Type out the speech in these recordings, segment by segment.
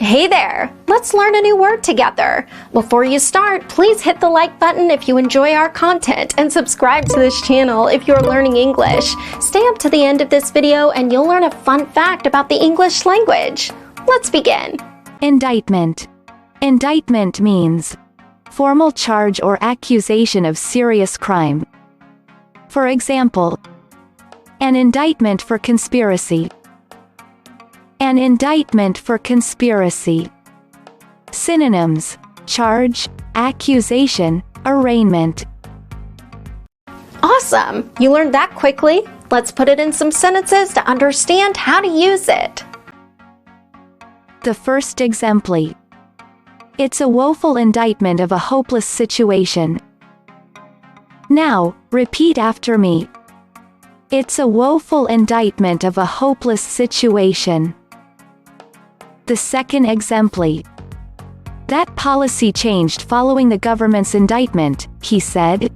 Hey there! Let's learn a new word together. Before you start, please hit the like button if you enjoy our content and subscribe to this channel if you're learning English. Stay up to the end of this video and you'll learn a fun fact about the English language. Let's begin. Indictment. Indictment means formal charge or accusation of serious crime. For example, an indictment for conspiracy. An indictment for conspiracy. Synonyms: charge, accusation, arraignment. Awesome! You learned that quickly. Let's put it in some sentences to understand how to use it. The first exemplar. It's a woeful indictment of a hopeless situation. Now, repeat after me. It's a woeful indictment of a hopeless situation. The second exemplar. That policy changed following the government's indictment, he said.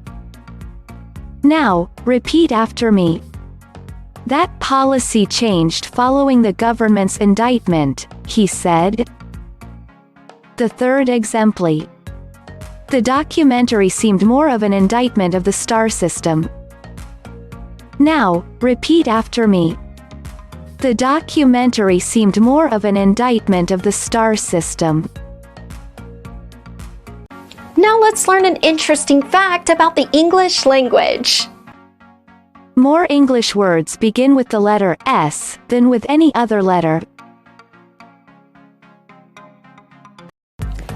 Now, repeat after me. That policy changed following the government's indictment, he said. The third exemplar. The documentary seemed more of an indictment of the star system. Now, repeat after me. The documentary seemed more of an indictment of the star system. Now let's learn an interesting fact about the English language. More English words begin with the letter S than with any other letter.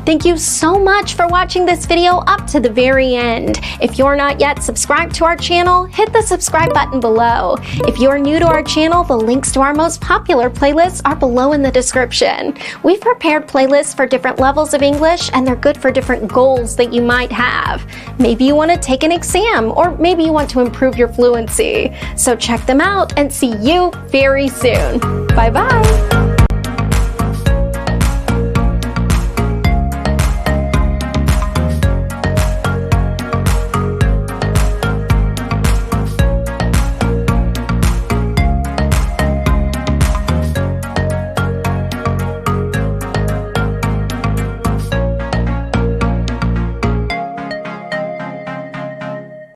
Thank you so much for watching this video up to the very end. If you're not yet subscribed to our channel, hit the subscribe button below. If you're new to our channel, the links to our most popular playlists are below in the description. We've prepared playlists for different levels of English, and they're good for different goals that you might have. Maybe you want to take an exam, or maybe you want to improve your fluency. So check them out and see you very soon. Bye-bye.